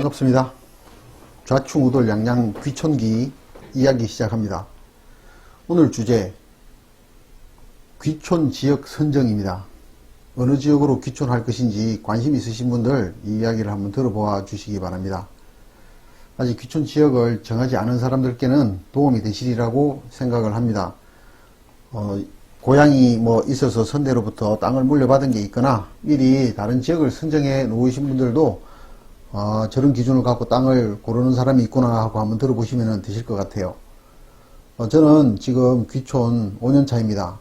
반갑습니다. 좌충우돌 양양 귀촌기 이야기 시작합니다. 오늘 주제 귀촌 지역 선정입니다. 어느 지역으로 귀촌할 것인지 관심 있으신 분들 이 이야기를 한번 들어보아 주시기 바랍니다. 아직 귀촌 지역을 정하지 않은 사람들께는 도움이 되시리라고 생각을 합니다. 고향이 있어서 선대로부터 땅을 물려받은 게 있거나 미리 다른 지역을 선정해 놓으신 분들도 저런 기준을 갖고 땅을 고르는 사람이 있구나 하고 한번 들어보시면 되실 것 같아요. 저는 지금 귀촌 5년 차입니다.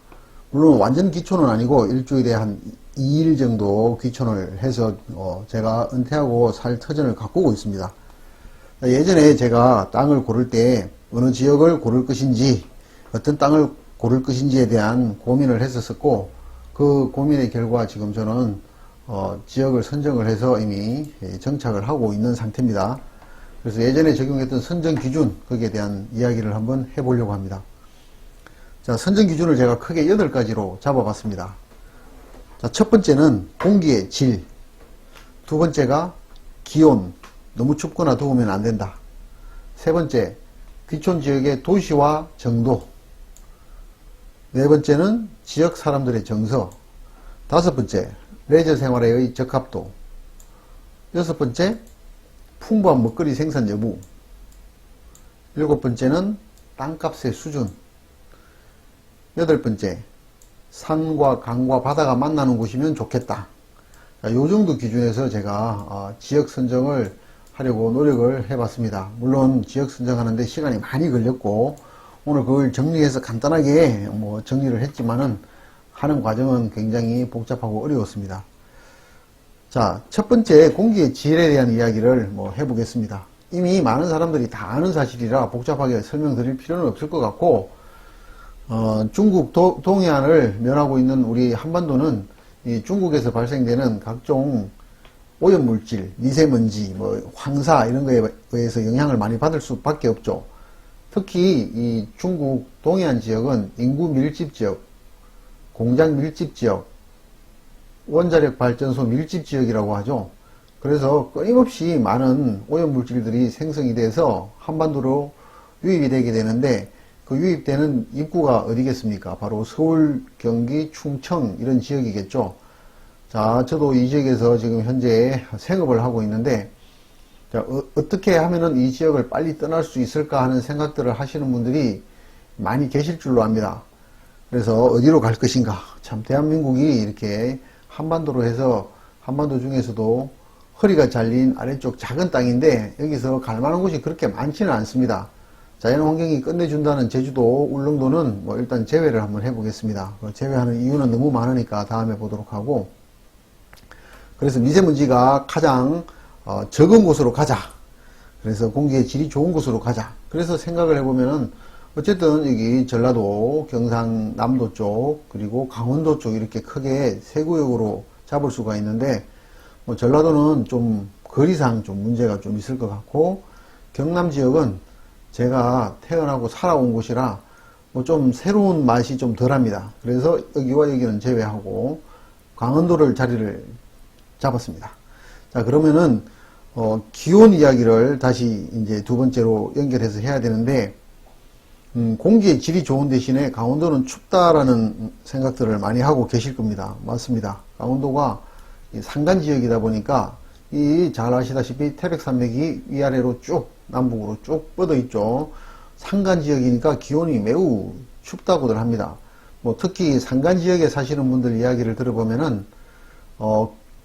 물론 완전 귀촌은 아니고 일주일에 한 2일 정도 귀촌을 해서 제가 은퇴하고 살 터전을 가꾸고 있습니다. 예전에 제가 땅을 고를 때 어느 지역을 고를 것인지 어떤 땅을 고를 것인지에 대한 고민을 했었고 그 고민의 결과 지금 저는 지역을 선정을 해서 이미 정착을 하고 있는 상태입니다. 그래서 예전에 적용했던 선정 기준 거기에 대한 이야기를 한번 해보려고 합니다. 자, 선정 기준을 제가 크게 8가지로 잡아봤습니다. 자, 첫 번째는 공기의 질, 두 번째가 기온, 너무 춥거나 더우면 안 된다. 세 번째, 귀촌 지역의 도시화 정도. 네 번째는 지역 사람들의 정서. 다섯 번째, 레저 생활의 적합도. 여섯 번째, 풍부한 먹거리 생산 여부. 일곱 번째는 땅값의 수준. 여덟 번째, 산과 강과 바다가 만나는 곳이면 좋겠다. 이 정도 기준에서 제가 지역 선정을 하려고 노력을 해봤습니다. 물론 지역 선정하는데 시간이 많이 걸렸고 오늘 그걸 정리해서 간단하게 정리를 했지만은 하는 과정은 굉장히 복잡하고 어려웠습니다. 자, 첫 번째 공기의 질에 대한 이야기를 해보겠습니다. 이미 많은 사람들이 다 아는 사실이라 복잡하게 설명드릴 필요는 없을 것 같고 중국 동해안을 면하고 있는 우리 한반도는 이 중국에서 발생되는 각종 오염물질, 미세먼지, 황사 이런 거에 의해서 영향을 많이 받을 수밖에 없죠. 특히 이 중국 동해안 지역은 인구 밀집 지역, 공장 밀집 지역, 원자력 발전소 밀집 지역이라고 하죠. 그래서 끊임없이 많은 오염물질들이 생성이 돼서 한반도로 유입이 되게 되는데 그 유입되는 입구가 어디겠습니까? 바로 서울, 경기, 충청 이런 지역이겠죠. 자, 저도 이 지역에서 지금 현재 생업을 하고 있는데 자, 어떻게 하면은 이 지역을 빨리 떠날 수 있을까 하는 생각들을 하시는 분들이 많이 계실 줄로 압니다. 그래서 어디로 갈 것인가? 참 대한민국이 이렇게 한반도로 해서 한반도 중에서도 허리가 잘린 아래쪽 작은 땅인데 여기서 갈 만한 곳이 그렇게 많지는 않습니다. 자연환경이 끝내준다는 제주도, 울릉도는 일단 제외를 한번 해보겠습니다. 제외하는 이유는 너무 많으니까 다음에 보도록 하고, 그래서 미세먼지가 가장 적은 곳으로 가자. 그래서 공기의 질이 좋은 곳으로 가자. 그래서 생각을 해보면은 어쨌든 여기 전라도, 경상남도 쪽, 그리고 강원도 쪽 이렇게 크게 세 구역으로 잡을 수가 있는데 전라도는 좀 거리상 좀 문제가 좀 있을 것 같고 경남 지역은 제가 태어나고 살아온 곳이라 좀 새로운 맛이 좀 덜합니다. 그래서 여기와 여기는 제외하고 강원도를 자리를 잡았습니다. 자, 그러면은 기온 이야기를 다시 이제 두 번째로 연결해서 해야 되는데 공기의 질이 좋은 대신에 강원도는 춥다라는 생각들을 많이 하고 계실 겁니다. 맞습니다. 강원도가 산간 지역이다 보니까 잘 아시다시피 태백산맥이 위아래로 쭉 남북으로 쭉 뻗어 있죠. 산간 지역이니까 기온이 매우 춥다고들 합니다. 특히 산간 지역에 사시는 분들 이야기를 들어보면은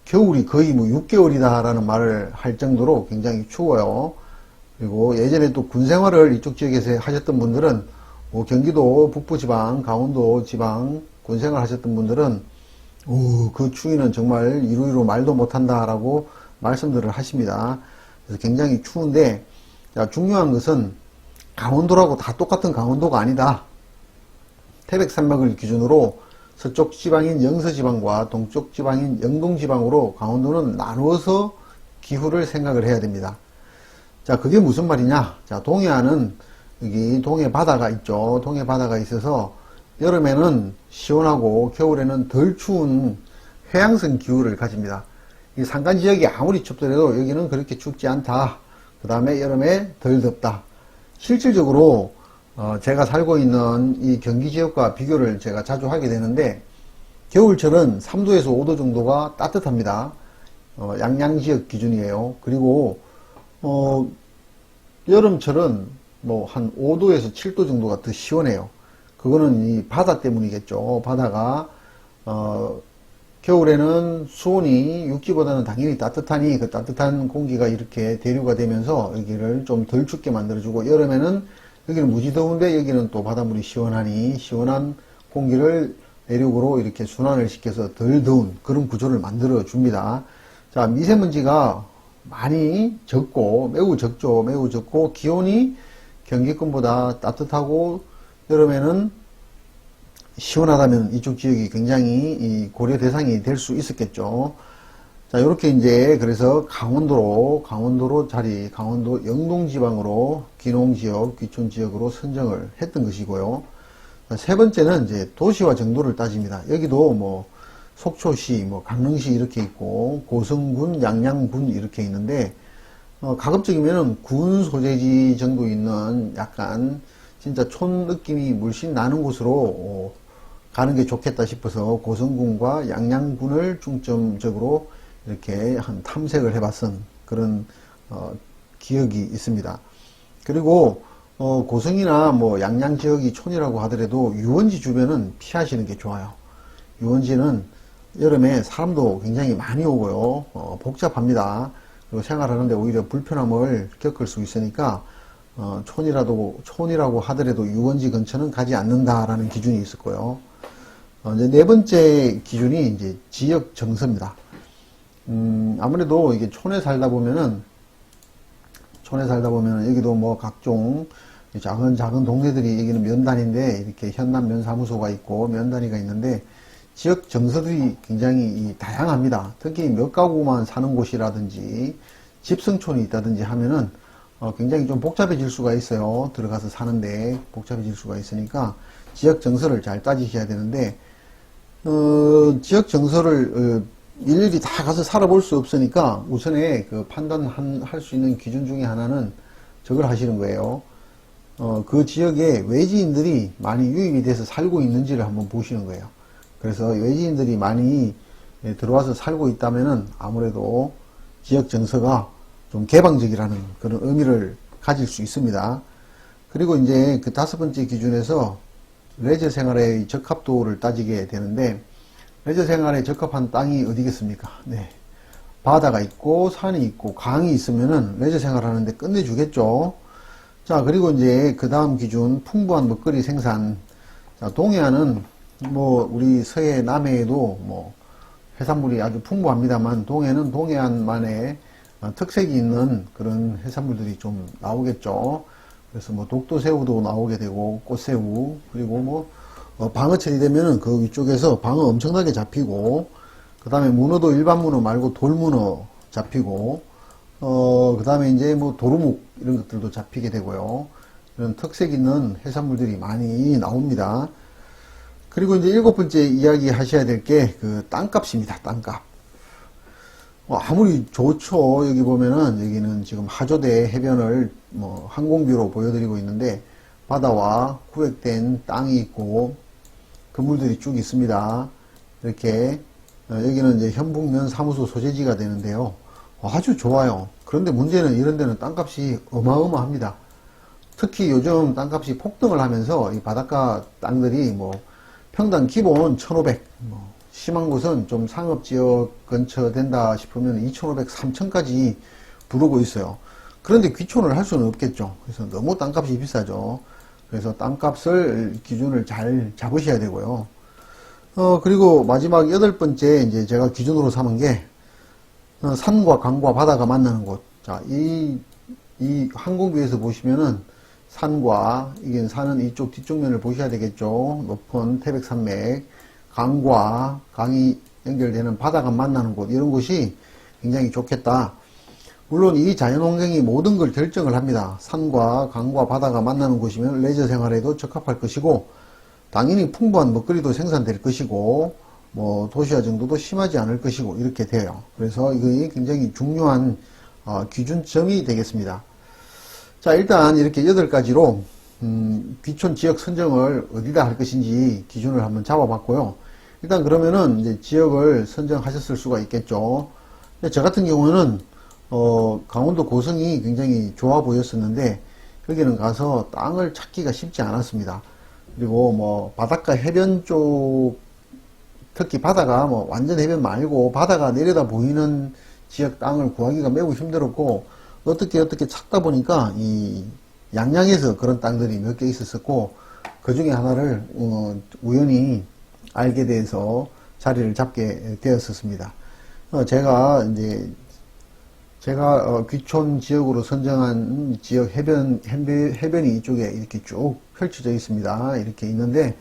겨울이 거의 6개월이다 라는 말을 할 정도로 굉장히 추워요. 그리고 예전에 또 군 생활을 이쪽 지역에서 하셨던 분들은 경기도 북부지방, 강원도 지방 군 생활 하셨던 분들은 그 추위는 정말 이루이루 말도 못한다 라고 말씀들을 하십니다. 그래서 굉장히 추운데 자, 중요한 것은 강원도라고 다 똑같은 강원도가 아니다. 태백산맥을 기준으로 서쪽 지방인 영서지방과 동쪽 지방인 영동지방으로 강원도는 나누어서 기후를 생각을 해야 됩니다. 자, 그게 무슨 말이냐? 자, 동해안은 여기 동해 바다가 있죠. 동해 바다가 있어서 여름에는 시원하고 겨울에는 덜 추운 해양성 기후를 가집니다. 이 산간 지역이 아무리 춥더라도 여기는 그렇게 춥지 않다. 그 다음에 여름에 덜 덥다. 실질적으로 제가 살고 있는 이 경기 지역과 비교를 제가 자주 하게 되는데, 겨울철은 3도에서 5도 정도가 따뜻합니다. 양양 지역 기준이에요. 그리고 여름철은 뭐 한 5도에서 7도 정도가 더 시원해요. 그거는 이 바다 때문이겠죠. 바다가 겨울에는 수온이 육지보다는 당연히 따뜻하니 그 따뜻한 공기가 이렇게 대류가 되면서 여기를 좀 덜 춥게 만들어주고, 여름에는 여기는 무지 더운데 여기는 또 바닷물이 시원하니 시원한 공기를 내륙으로 이렇게 순환을 시켜서 덜 더운 그런 구조를 만들어 줍니다. 자, 미세먼지가 많이 적고, 매우 적죠. 매우 적고, 기온이 경기권보다 따뜻하고, 여름에는 시원하다면 이쪽 지역이 굉장히 고려 대상이 될 수 있었겠죠. 자, 이렇게 이제 그래서 강원도 영동 지방으로 기농 지역, 귀촌 지역으로 선정을 했던 것이고요. 자, 세 번째는 이제 도시와 정도를 따집니다. 여기도 뭐 속초시, 뭐 강릉시 이렇게 있고, 고성군, 양양군 이렇게 있는데, 가급적이면은 군 소재지 정도 있는 약간 진짜 촌 느낌이 물씬 나는 곳으로 가는 게 좋겠다 싶어서 고성군과 양양군을 중점적으로 이렇게 한 탐색을 해봤던 그런 기억이 있습니다. 그리고 고성이나 뭐 양양 지역이 촌이라고 하더라도 유원지 주변은 피하시는 게 좋아요. 유원지는 여름에 사람도 굉장히 많이 오고요. 복잡합니다. 그리고 생활하는데 오히려 불편함을 겪을 수 있으니까 촌이라고 하더라도 유원지 근처는 가지 않는다라는 기준이 있을 거예요. 이제 네 번째 기준이 이제 지역 정서입니다. 아무래도 이게 촌에 살다 보면은 여기도 뭐 각종 작은 동네들이, 여기는 면단인데 이렇게 현남 면사무소가 있고 면단위가 있는데, 지역 정서들이 굉장히 다양합니다. 특히 몇 가구만 사는 곳이라든지 집성촌이 있다든지 하면은 굉장히 좀 복잡해질 수가 있어요. 들어가서 사는데 복잡해질 수가 있으니까 지역 정서를 잘 따지셔야 되는데, 지역 정서를 일일이 다 가서 살아볼 수 없으니까 우선에 그 판단할 수 있는 기준 중에 하나는 저걸 하시는 거예요. 그 지역에 외지인들이 많이 유입이 돼서 살고 있는지를 한번 보시는 거예요. 그래서 외지인들이 많이 들어와서 살고 있다면은 아무래도 지역 정서가 좀 개방적이라는 그런 의미를 가질 수 있습니다. 그리고 이제 그 다섯 번째 기준에서 레저 생활의 적합도를 따지게 되는데, 레저 생활에 적합한 땅이 어디겠습니까? 네. 바다가 있고 산이 있고 강이 있으면은 레저 생활하는데 끝내주겠죠. 자, 그리고 이제 그 다음 기준, 풍부한 먹거리 생산. 자, 동해안은 뭐 우리 서해 남해에도 뭐 해산물이 아주 풍부합니다만, 동해는 동해안만의 특색이 있는 그런 해산물들이 좀 나오겠죠. 그래서 뭐 독도새우도 나오게 되고, 꽃새우, 그리고 뭐 방어철이 되면은 그 위쪽에서 방어 엄청나게 잡히고, 그 다음에 문어도 일반 문어 말고 돌문어 잡히고, 그 다음에 이제 뭐 도루묵 이런 것들도 잡히게 되고요. 이런 특색 있는 해산물들이 많이 나옵니다. 그리고 이제 일곱 번째 이야기 하셔야 될 게 그 땅값입니다. 땅값. 아무리 좋죠. 여기 보면은 여기는 지금 하조대 해변을 뭐 항공뷰로 보여드리고 있는데, 바다와 구획된 땅이 있고 건물들이 쭉 있습니다. 이렇게 여기는 이제 현북면 사무소 소재지가 되는데요. 아주 좋아요. 그런데 문제는 이런 데는 땅값이 어마어마합니다. 특히 요즘 땅값이 폭등을 하면서 이 바닷가 땅들이 뭐 평당 기본 1,500, 심한 곳은 좀 상업지역 근처 된다 싶으면 2,500, 3,000까지 부르고 있어요. 그런데 귀촌을 할 수는 없겠죠. 그래서 너무 땅값이 비싸죠. 그래서 땅값을 기준을 잘 잡으셔야 되고요. 그리고 마지막 여덟 번째 이제 제가 기준으로 삼은 게 산과 강과 바다가 만나는 곳. 자, 이 항공뷰에서 보시면은 산과, 이게 산은 이쪽 뒤쪽면을 보셔야 되겠죠. 높은 태백산맥, 강과 강이 연결되는 바다가 만나는 곳, 이런 곳이 굉장히 좋겠다. 물론 이 자연환경이 모든 걸 결정을 합니다. 산과 강과 바다가 만나는 곳이면 레저 생활에도 적합할 것이고, 당연히 풍부한 먹거리도 생산될 것이고, 뭐 도시화 정도도 심하지 않을 것이고 이렇게 돼요. 그래서 이게 굉장히 중요한 기준점이 되겠습니다. 자, 일단 이렇게 8가지로 귀촌 지역 선정을 어디다 할 것인지 기준을 한번 잡아봤고요. 일단 그러면은 이제 지역을 선정하셨을 수가 있겠죠. 근데 저 같은 경우는 강원도 고성이 굉장히 좋아 보였었는데 여기는 가서 땅을 찾기가 쉽지 않았습니다. 그리고 뭐 바닷가 해변 쪽, 특히 바다가 뭐 완전 해변 말고 바다가 내려다 보이는 지역 땅을 구하기가 매우 힘들었고, 어떻게 찾다 보니까 이 양양에서 그런 땅들이 몇 개 있었었고, 그 중에 하나를 우연히 알게 돼서 자리를 잡게 되었었습니다. 제가 귀촌 지역으로 선정한 지역 해변이 이쪽에 이렇게 쭉 펼쳐져 있습니다. 이렇게 있는데,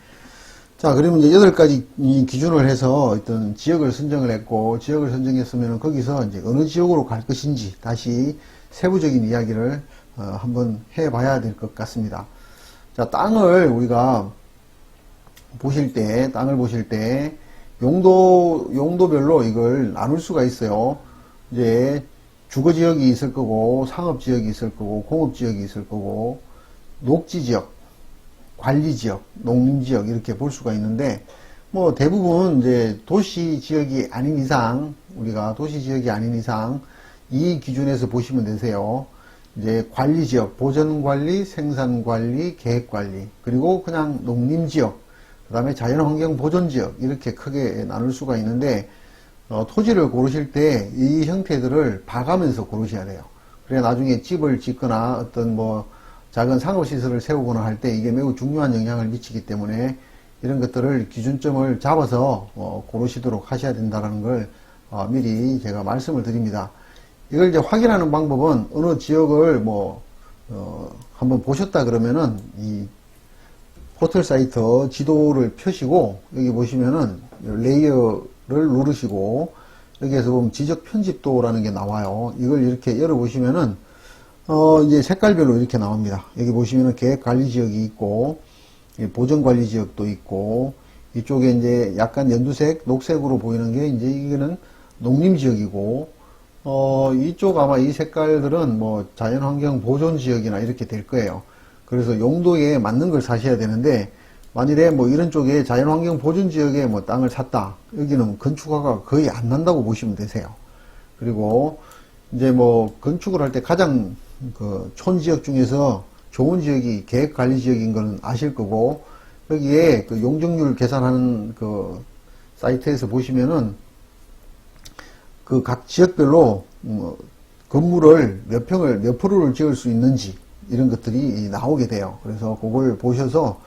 자, 그러면 이제 8가지 기준을 해서 어떤 지역을 선정을 했고, 지역을 선정했으면 거기서 이제 어느 지역으로 갈 것인지 다시 세부적인 이야기를 한번 해봐야 될 것 같습니다. 자, 땅을 우리가 땅을 보실 때 용도별로 이걸 나눌 수가 있어요. 이제 주거 지역이 있을 거고, 상업 지역이 있을 거고, 공업 지역이 있을 거고, 녹지 지역, 관리 지역, 농림 지역 이렇게 볼 수가 있는데, 뭐 대부분 이제 도시 지역이 아닌 이상, 우리가 도시 지역이 아닌 이상 이 기준에서 보시면 되세요. 이제 관리 지역, 보전 관리, 생산 관리, 계획 관리, 그리고 그냥 농림 지역, 그 다음에 자연환경 보존 지역 이렇게 크게 나눌 수가 있는데, 토지를 고르실 때 이 형태들을 봐가면서 고르셔야 돼요. 그래 나중에 집을 짓거나 어떤 뭐 작은 상업시설을 세우거나 할 때 이게 매우 중요한 영향을 미치기 때문에 이런 것들을 기준점을 잡아서 고르시도록 하셔야 된다는 걸 미리 제가 말씀을 드립니다. 이걸 이제 확인하는 방법은 어느 지역을 한번 보셨다 그러면은 이 호텔 사이트 지도를 펴시고 여기 보시면은 레이어를 누르시고 여기에서 보면 지적 편집도라는 게 나와요. 이걸 이렇게 열어보시면은 이제 색깔별로 이렇게 나옵니다. 여기 보시면은 계획 관리 지역이 있고 보전 관리 지역도 있고 이쪽에 이제 약간 연두색, 녹색으로 보이는 게 이제 이거는 농림 지역이고 이쪽 아마 이 색깔들은 뭐 자연환경 보존 지역이나 이렇게 될 거예요. 그래서 용도에 맞는 걸 사셔야 되는데 만일에 뭐 이런 쪽에 자연환경 보존 지역에 뭐 땅을 샀다. 여기는 건축허가가 거의 안 난다고 보시면 되세요. 그리고 이제 뭐 건축을 할 때 가장 그 촌 지역 중에서 좋은 지역이 계획 관리 지역인 거는 아실 거고 여기에 그 용적률 계산하는 그 사이트에서 보시면은 그 각 지역별로 건물을 몇 평을 몇 프로를 지을 수 있는지 이런 것들이 나오게 돼요. 그래서 그걸 보셔서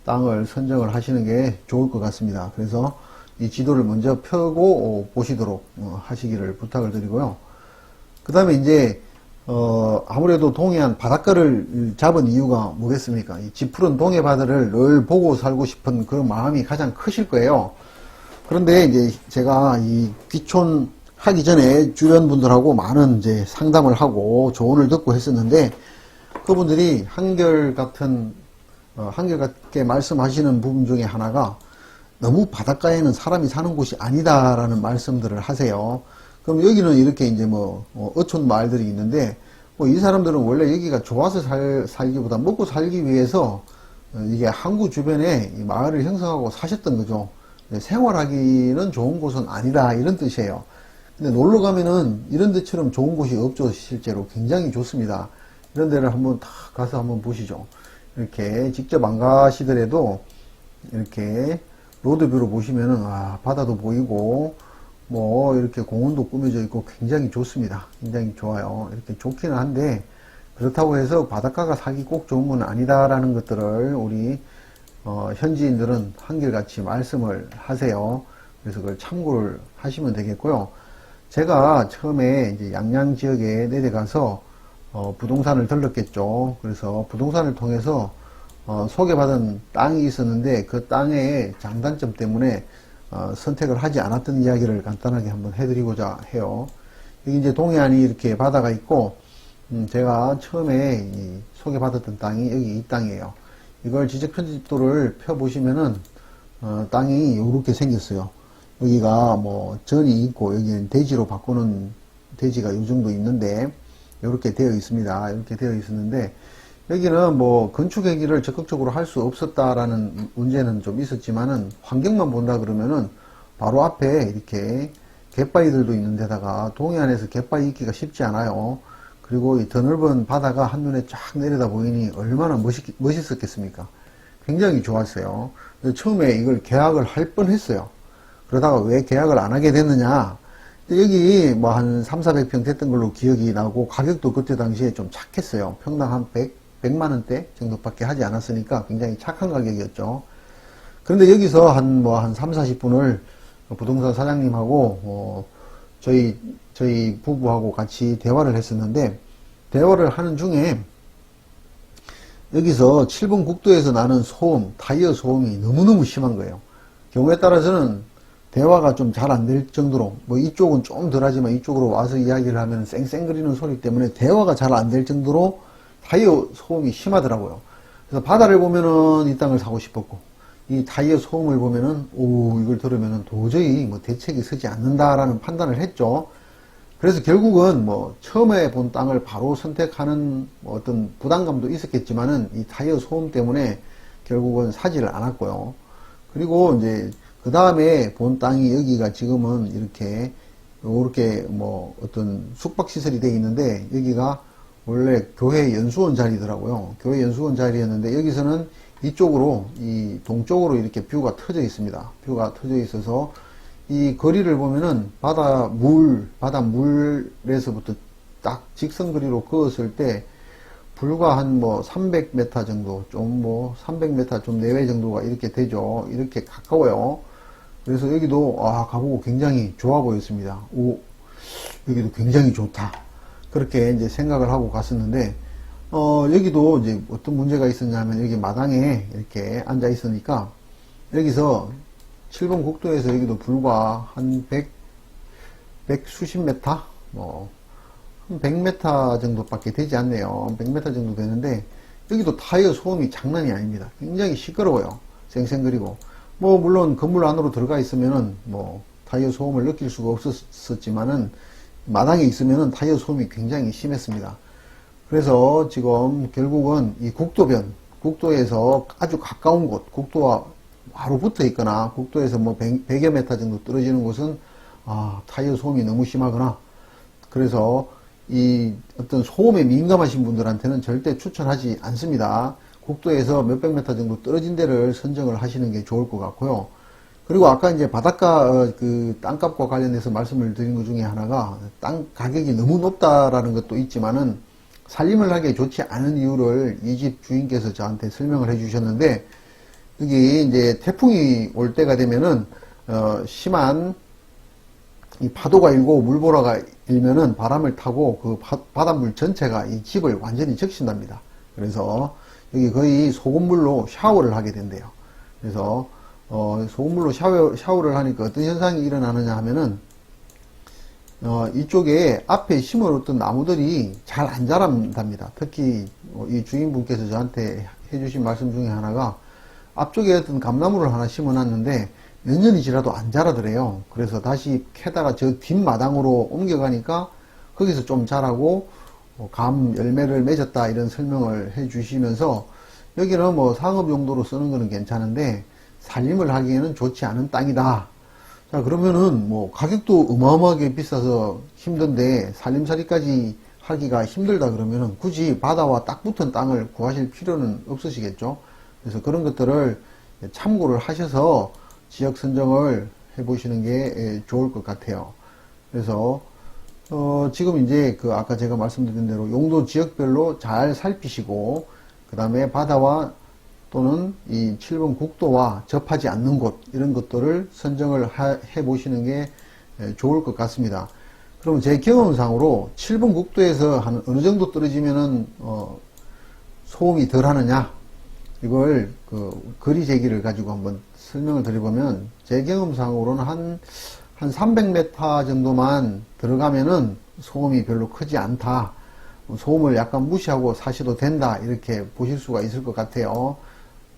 땅을 선정을 하시는 게 좋을 것 같습니다. 그래서 이 지도를 먼저 펴고 보시도록 하시기를 부탁을 드리고요. 그 다음에 이제 아무래도 동해안 바닷가를 잡은 이유가 뭐겠습니까? 이 짙푸른 동해 바다를 늘 보고 살고 싶은 그런 마음이 가장 크실 거예요. 그런데 이제 제가 이 귀촌 하기 전에 주변 분들하고 많은 이제 상담을 하고 조언을 듣고 했었는데 그분들이 한결같게 말씀하시는 부분 중에 하나가 너무 바닷가에는 사람이 사는 곳이 아니다라는 말씀들을 하세요. 그럼 여기는 이렇게 이제 어촌 마을들이 있는데 이 사람들은 원래 여기가 좋아서 살기보다 먹고 살기 위해서 이게 항구 주변에 이 마을을 형성하고 사셨던 거죠. 생활하기는 좋은 곳은 아니다 이런 뜻이에요. 근데 놀러 가면은 이런 데처럼 좋은 곳이 없죠. 실제로 굉장히 좋습니다. 이런 데를 한번 다 가서 한번 보시죠. 이렇게 직접 안 가시더라도 이렇게 로드뷰로 보시면은 바다도 보이고 이렇게 공원도 꾸며져 있고 굉장히 좋습니다. 굉장히 좋아요. 이렇게 좋기는 한데 그렇다고 해서 바닷가가 살기 꼭 좋은 건 아니다라는 것들을 우리 현지인들은 한결같이 말씀을 하세요. 그래서 그걸 참고를 하시면 되겠고요. 제가 처음에 이제 양양 지역에 내려가서 부동산을 들렀겠죠. 그래서 부동산을 통해서 소개받은 땅이 있었는데 그 땅의 장단점 때문에 선택을 하지 않았던 이야기를 간단하게 한번 해드리고자 해요. 여기 이제 동해안이 이렇게 바다가 있고 제가 처음에 소개받았던 땅이 여기 이 땅이에요. 이걸 지적 편집도를 펴보시면은 땅이 이렇게 생겼어요. 여기가 뭐 전이 있고 여기는 대지로 바꾸는 대지가 이 정도 있는데 이렇게 되어 있습니다. 이렇게 되어 있었는데 여기는 뭐 건축 행위를 적극적으로 할 수 없었다라는 문제는 좀 있었지만은 환경만 본다 그러면은 바로 앞에 이렇게 갯바위들도 있는 데다가 동해안에서 갯바위 있기가 쉽지 않아요. 그리고 이 더 넓은 바다가 한눈에 쫙 내려다 보이니 얼마나 멋있었겠습니까? 굉장히 좋았어요. 처음에 이걸 계약을 할 뻔했어요. 그러다가 왜 계약을 안 하게 됐느냐? 여기 뭐 한 3,400평 됐던 걸로 기억이 나고 가격도 그때 당시에 좀 착했어요. 평당 한 100만 원대 정도밖에 하지 않았으니까 굉장히 착한 가격이었죠. 그런데 여기서 한 3, 40분을 부동산 사장님하고 저희 부부하고 같이 대화를 했었는데 대화를 하는 중에 여기서 7번 국도에서 나는 소음, 타이어 소음이 너무너무 심한 거예요. 경우에 따라서는 대화가 좀 잘 안 될 정도로, 뭐 이쪽은 좀 덜하지만 이쪽으로 와서 이야기를 하면 쌩쌩거리는 소리 때문에 대화가 잘 안 될 정도로 타이어 소음이 심하더라고요. 그래서 바다를 보면은 이 땅을 사고 싶었고, 이 타이어 소음을 보면은, 이걸 들으면은 도저히 뭐 대책이 서지 않는다라는 판단을 했죠. 그래서 결국은 뭐 처음에 본 땅을 바로 선택하는 뭐 어떤 부담감도 있었겠지만은 이 타이어 소음 때문에 결국은 사지를 않았고요. 그리고 이제 그 다음에 본 땅이 여기가 지금은 이렇게 뭐 어떤 숙박시설이 되어 있는데 여기가 원래 교회 연수원 자리더라고요. 교회 연수원 자리였는데 여기서는 이쪽으로 이 동쪽으로 이렇게 뷰가 터져 있습니다. 뷰가 터져 있어서 이 거리를 보면은 바닷물에서부터 딱 직선거리로 그었을 때 불과 한 뭐 300m 정도, 좀 뭐 300m 좀 내외 정도가 이렇게 되죠. 이렇게 가까워요. 그래서 여기도 가보고 굉장히 좋아 보였습니다. 여기도 굉장히 좋다. 그렇게 이제 생각을 하고 갔었는데 여기도 이제 어떤 문제가 있었냐면 여기 마당에 이렇게 앉아 있으니까 여기서 7번 국도에서 여기도 불과 한 100 수십 메타? 뭐, 한 100m 정도밖에 되지 않네요. 100m 정도 되는데, 여기도 타이어 소음이 장난이 아닙니다. 굉장히 시끄러워요. 쌩쌩거리고. 뭐, 물론 건물 안으로 들어가 있으면은, 뭐, 타이어 소음을 느낄 수가 없었지만은, 마당에 있으면은 타이어 소음이 굉장히 심했습니다. 그래서 지금 결국은 이 국도에서 아주 가까운 곳, 국도와 바로 붙어 있거나 국도에서 뭐 100여 메타 정도 떨어지는 곳은 타이어 소음이 너무 심하거나 그래서 이 어떤 소음에 민감하신 분들한테는 절대 추천하지 않습니다. 국도에서 몇백 메타 정도 떨어진 데를 선정을 하시는 게 좋을 것 같고요. 그리고 아까 이제 바닷가 그 땅값과 관련해서 말씀을 드린 것 중에 하나가 땅 가격이 너무 높다라는 것도 있지만은 살림을 하기에 좋지 않은 이유를 이 집 주인께서 저한테 설명을 해 주셨는데 여기 이제 태풍이 올 때가 되면은 심한 이 파도가 일고 물보라가 일면은 바람을 타고 그 바닷물 전체가 이 집을 완전히 적신답니다. 그래서 여기 거의 소금물로 샤워를 하게 된대요. 그래서 소금물로 샤워를 하니까 어떤 현상이 일어나느냐 하면은 이쪽에 앞에 심어놓던 나무들이 잘 안 자란답니다. 특히 이 주인분께서 저한테 해주신 말씀 중에 하나가 앞쪽에 어떤 감나무를 하나 심어놨는데 몇 년이 지나도 안 자라더래요. 그래서 다시 캐다가 저 뒷마당으로 옮겨가니까 거기서 좀 자라고 감 열매를 맺었다 이런 설명을 해 주시면서 여기는 뭐 상업 용도로 쓰는 거는 괜찮은데 살림을 하기에는 좋지 않은 땅이다. 자, 그러면은 뭐 가격도 어마어마하게 비싸서 힘든데 살림살이까지 하기가 힘들다 그러면은 굳이 바다와 딱 붙은 땅을 구하실 필요는 없으시겠죠. 그래서 그런 것들을 참고를 하셔서 지역 선정을 해보시는 게 좋을 것 같아요. 그래서 지금 이제 그 아까 제가 말씀드린 대로 용도 지역별로 잘 살피시고 그 다음에 바다와 또는 이 7번 국도와 접하지 않는 곳 이런 것들을 선정을 해 보시는 게 좋을 것 같습니다. 그럼 제 경험상으로 7번 국도에서 한 어느 정도 떨어지면은 소음이 덜 하느냐 이걸 그 거리 제기를 가지고 한번 설명을 드려보면 제 경험상으로는 한 300m 정도만 들어가면은 소음이 별로 크지 않다. 소음을 약간 무시하고 사셔도 된다. 이렇게 보실 수가 있을 것 같아요.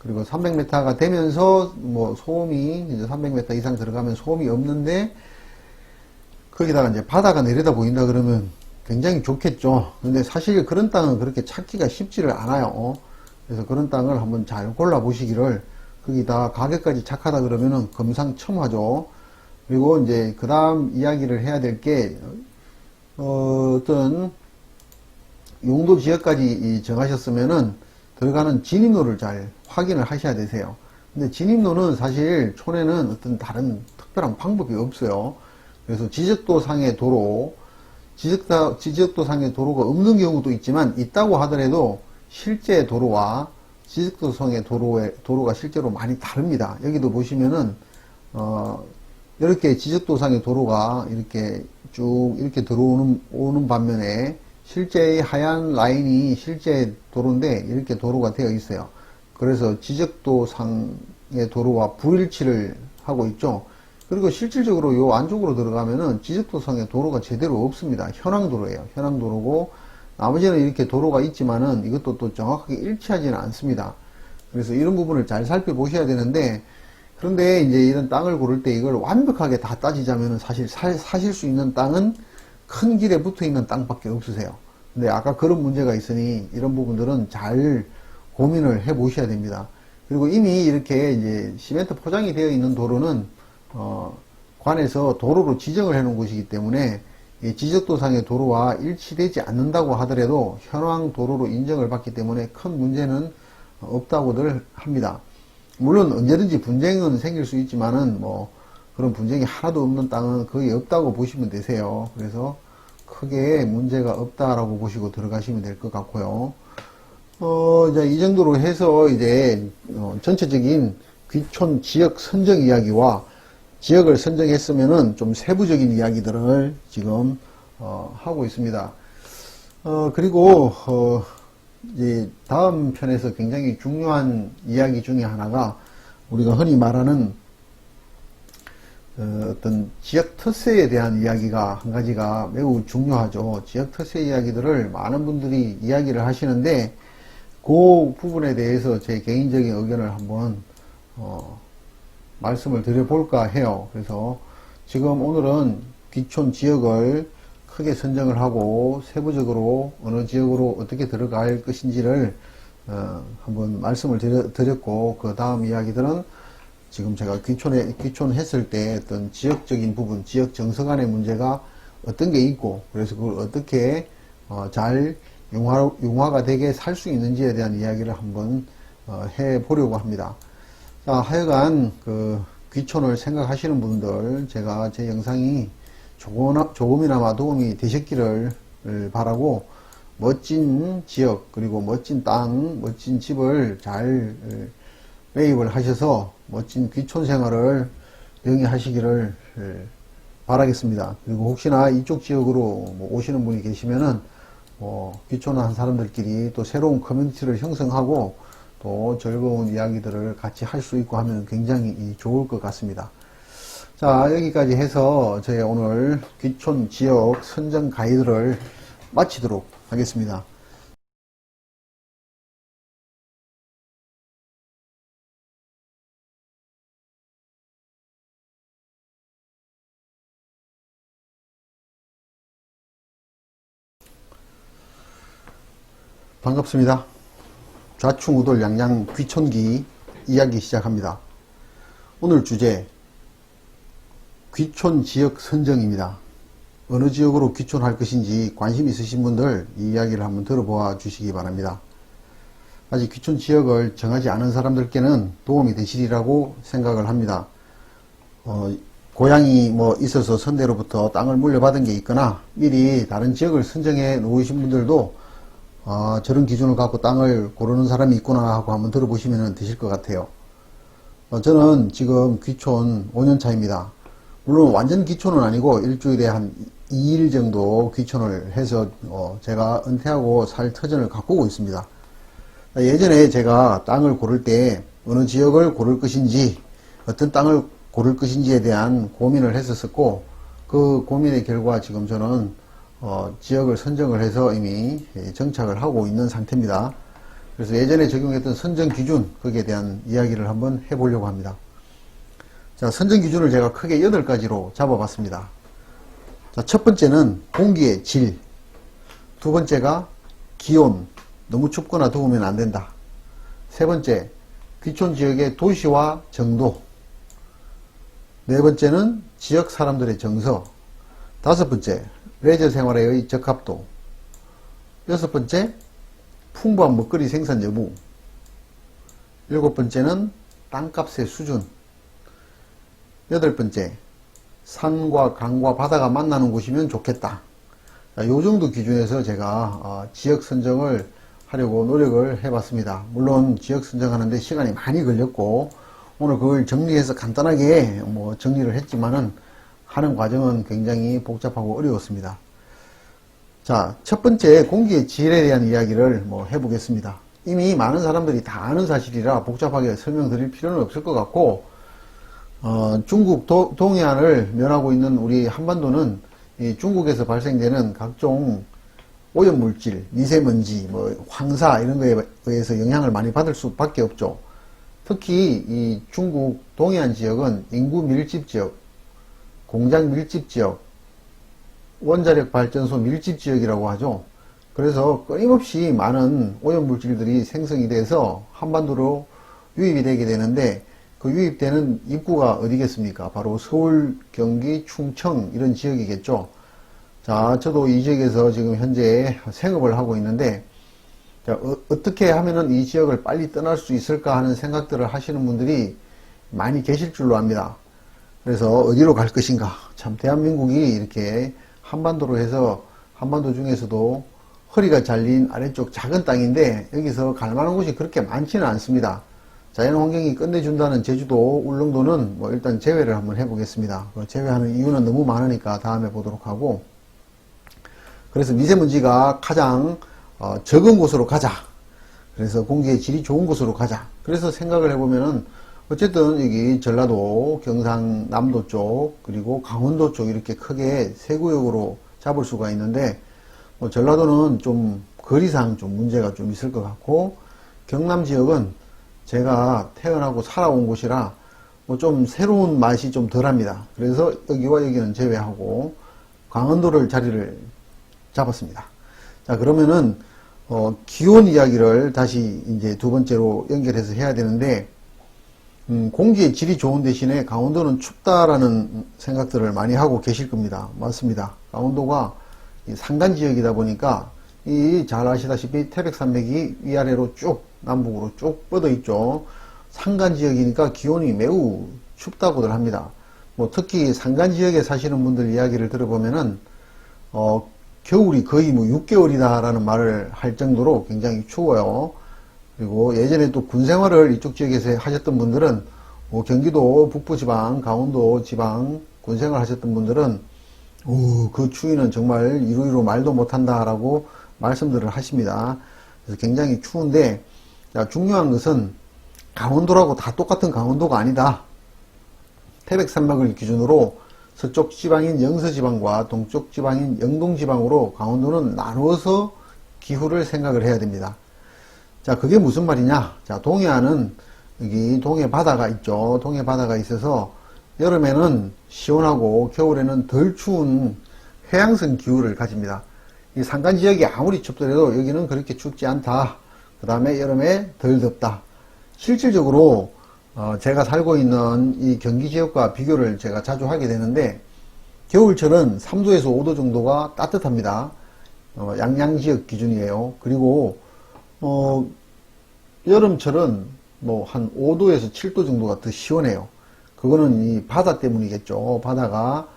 그리고 300m가 되면서 뭐 소음이 이제 300m 이상 들어가면 소음이 없는데 거기다가 이제 바다가 내려다 보인다 그러면 굉장히 좋겠죠. 근데 사실 그런 땅은 그렇게 찾기가 쉽지를 않아요. 그래서 그런 땅을 한번 잘 골라 보시기를. 거기다 가격까지 착하다 그러면은 금상첨화죠. 그리고 이제 그 다음 이야기를 해야 될 게 어떤 용도 지역까지 정하셨으면은 들어가는 진입로를 잘 확인을 하셔야 되세요. 근데 진입로는 사실 촌에는 어떤 다른 특별한 방법이 없어요. 그래서 지적도 상의 도로, 지적도 상의 도로가 없는 경우도 있지만 있다고 하더라도 실제 도로와 지적도 상의 도로가 실제로 많이 다릅니다. 여기도 보시면은 이렇게 지적도상의 도로가 이렇게 쭉 이렇게 들어오는 반면에 실제의 하얀 라인이 실제 도로인데 이렇게 도로가 되어 있어요. 그래서 지적도상의 도로와 불일치를 하고 있죠. 그리고 실질적으로 요 안쪽으로 들어가면은 지적도상의 도로가 제대로 없습니다. 현황도로예요. 현황도로고 나머지는 이렇게 도로가 있지만은 이것도 또 정확하게 일치하지는 않습니다. 그래서 이런 부분을 잘 살펴보셔야 되는데, 그런데 이제 이런 땅을 고를 때 이걸 완벽하게 다 따지자면은 사실 사실 수 있는 땅은 큰 길에 붙어 있는 땅밖에 없으세요. 근데 아까 그런 문제가 있으니 이런 부분들은 잘 고민을 해 보셔야 됩니다. 그리고 이미 이렇게 이제 시멘트 포장이 되어 있는 도로는 관에서 도로로 지정을 해 놓은 곳이기 때문에 지적도상의 도로와 일치되지 않는다고 하더라도 현황 도로로 인정을 받기 때문에 큰 문제는 없다고들 합니다. 물론 언제든지 분쟁은 생길 수 있지만은 뭐 그런 분쟁이 하나도 없는 땅은 거의 없다고 보시면 되세요. 그래서 크게 문제가 없다라고 보시고 들어가시면 될 것 같고요. 이제 이 정도로 해서 이제 전체적인 귀촌 지역 선정 이야기와 지역을 선정했으면은 좀 세부적인 이야기들을 지금 하고 있습니다. 그리고 이제 다음 편에서 굉장히 중요한 이야기 중에 하나가 우리가 흔히 말하는 어떤 지역 특세에 대한 이야기가 한 가지가 매우 중요하죠. 지역 특세 이야기들을 많은 분들이 이야기를 하시는데 그 부분에 대해서 제 개인적인 의견을 한번 말씀을 드려볼까 해요. 그래서 지금 오늘은 귀촌 지역을 크게 선정을 하고 세부적으로 어느 지역으로 어떻게 들어갈 것인지를 한번 말씀을 드렸고, 그 다음 이야기들은 지금 제가 귀촌했을 때 어떤 지역적인 부분, 지역 정서간의 문제가 어떤 게 있고, 그래서 그걸 어떻게 잘 융화가 되게 살 수 있는지에 대한 이야기를 한번 해 보려고 합니다. 자, 하여간 그 귀촌을 생각하시는 분들, 제가 제 영상이 조금이나마 도움이 되셨기를 바라고, 멋진 지역 그리고 멋진 땅, 멋진 집을 잘 매입을 하셔서 멋진 귀촌 생활을 영위하시기를 바라겠습니다. 그리고 혹시나 이쪽 지역으로 뭐 오시는 분이 계시면은 귀촌한 사람들끼리 또 새로운 커뮤니티를 형성하고 또 즐거운 이야기들을 같이 할 수 있고 하면 굉장히 좋을 것 같습니다. 자, 여기까지 해서 저희 오늘 귀촌 지역 선정 가이드를 마치도록 하겠습니다. 반갑습니다. 좌충우돌 양양 귀촌기 이야기 시작합니다. 오늘 주제 귀촌 지역 선정입니다. 어느 지역으로 귀촌할 것인지 관심 있으신 분들 이 이야기를 한번 들어보아 주시기 바랍니다. 아직 귀촌 지역을 정하지 않은 사람들께는 도움이 되시리라고 생각을 합니다. 고향이 뭐 있어서 선대로부터 땅을 물려받은 게 있거나 미리 다른 지역을 선정해 놓으신 분들도 저런 기준을 갖고 땅을 고르는 사람이 있구나 하고 한번 들어보시면 되실 것 같아요. 저는 지금 귀촌 5년 차입니다. 물론 완전 귀촌은 아니고 일주일에 한 2일 정도 귀촌을 해서 제가 은퇴하고 살 터전을 가꾸고 있습니다. 예전에 제가 땅을 고를 때 어느 지역을 고를 것인지, 어떤 땅을 고를 것인지에 대한 고민을 했었고, 그 고민의 결과 지금 저는 지역을 선정을 해서 이미 정착을 하고 있는 상태입니다. 그래서 예전에 적용했던 선정 기준, 거기에 대한 이야기를 한번 해보려고 합니다. 자, 선정 기준을 제가 크게 8가지로 잡아봤습니다. 자, 첫 번째는 공기의 질. 두 번째가 기온. 너무 춥거나 더우면 안 된다. 세 번째, 귀촌 지역의 도시화 정도. 네 번째는 지역 사람들의 정서. 다섯 번째, 레저 생활의 적합도. 여섯 번째, 풍부한 먹거리 생산 여부. 일곱 번째는 땅값의 수준. 여덟 번째, 산과 강과 바다가 만나는 곳이면 좋겠다. 요 정도 기준에서 제가 지역 선정을 하려고 노력을 해봤습니다. 물론 지역 선정하는데 시간이 많이 걸렸고 오늘 그걸 정리해서 간단하게 정리를 했지만은 하는 과정은 굉장히 복잡하고 어려웠습니다. 자, 첫 번째 공기의 질에 대한 이야기를 해보겠습니다. 이미 많은 사람들이 다 아는 사실이라 복잡하게 설명드릴 필요는 없을 것 같고 중국 동해안을 면하고 있는 우리 한반도는 이 중국에서 발생되는 각종 오염물질, 미세먼지, 황사 이런 거에 의해서 영향을 많이 받을 수밖에 없죠. 특히 이 중국 동해안 지역은 인구 밀집 지역, 공장 밀집 지역, 원자력 발전소 밀집 지역이라고 하죠. 그래서 끊임없이 많은 오염물질들이 생성이 돼서 한반도로 유입이 되게 되는데 그 유입되는 입구가 어디겠습니까? 바로 서울, 경기, 충청 이런 지역이겠죠. 자, 저도 이 지역에서 지금 현재 생업을 하고 있는데 자, 어떻게 하면은 이 지역을 빨리 떠날 수 있을까 하는 생각들을 하시는 분들이 많이 계실 줄로 압니다. 그래서 어디로 갈 것인가? 참 대한민국이 이렇게 한반도로 해서 한반도 중에서도 허리가 잘린 아래쪽 작은 땅인데 여기서 갈 만한 곳이 그렇게 많지는 않습니다. 자연환경이 끝내준다는 제주도, 울릉도는 일단 제외를 한번 해보겠습니다. 제외하는 이유는 너무 많으니까 다음에 보도록 하고, 그래서 미세먼지가 가장 적은 곳으로 가자. 그래서 공기의 질이 좋은 곳으로 가자. 그래서 생각을 해보면은 어쨌든 여기 전라도, 경상남도 쪽, 그리고 강원도 쪽 이렇게 크게 세 구역으로 잡을 수가 있는데 전라도는 좀 거리상 좀 문제가 좀 있을 것 같고, 경남 지역은 제가 태어나고 살아온 곳이라 좀 새로운 맛이 좀 덜합니다. 그래서 여기와 여기는 제외하고 강원도를 자리를 잡았습니다. 자, 그러면은 기온 이야기를 다시 이제 두 번째로 연결해서 해야 되는데 공기의 질이 좋은 대신에 강원도는 춥다라는 생각들을 많이 하고 계실 겁니다. 맞습니다. 강원도가 산간 지역이다 보니까 잘 아시다시피 태백산맥이 위아래로 쭉 남북으로 쭉 뻗어 있죠. 산간 지역이니까 기온이 매우 춥다고들 합니다. 특히 산간 지역에 사시는 분들 이야기를 들어보면은 겨울이 거의 6개월이다 라는 말을 할 정도로 굉장히 추워요. 그리고 예전에 또 군 생활을 이쪽 지역에서 하셨던 분들은 경기도 북부지방, 강원도 지방 군 생활 하셨던 분들은 그 추위는 정말 이루이루 말도 못한다 라고 말씀들을 하십니다. 그래서 굉장히 추운데, 자, 중요한 것은 강원도라고 다 똑같은 강원도가 아니다. 태백산맥을 기준으로 서쪽 지방인 영서지방과 동쪽 지방인 영동지방으로 강원도는 나누어서 기후를 생각을 해야 됩니다. 자, 그게 무슨 말이냐? 자, 동해안은 여기 동해 바다가 있죠. 동해 바다가 있어서 여름에는 시원하고 겨울에는 덜 추운 해양성 기후를 가집니다. 이 산간 지역이 아무리 춥더라도 여기는 그렇게 춥지 않다. 그 다음에 여름에 덜 덥다. 실질적으로 제가 살고 있는 이 경기 지역과 비교를 제가 자주 하게 되는데 겨울철은 3도에서 5도 정도가 따뜻합니다. 양양 지역 기준이에요. 그리고 여름철은 한 5도에서 7도 정도가 더 시원해요. 그거는 이 바다 때문이겠죠. 바다가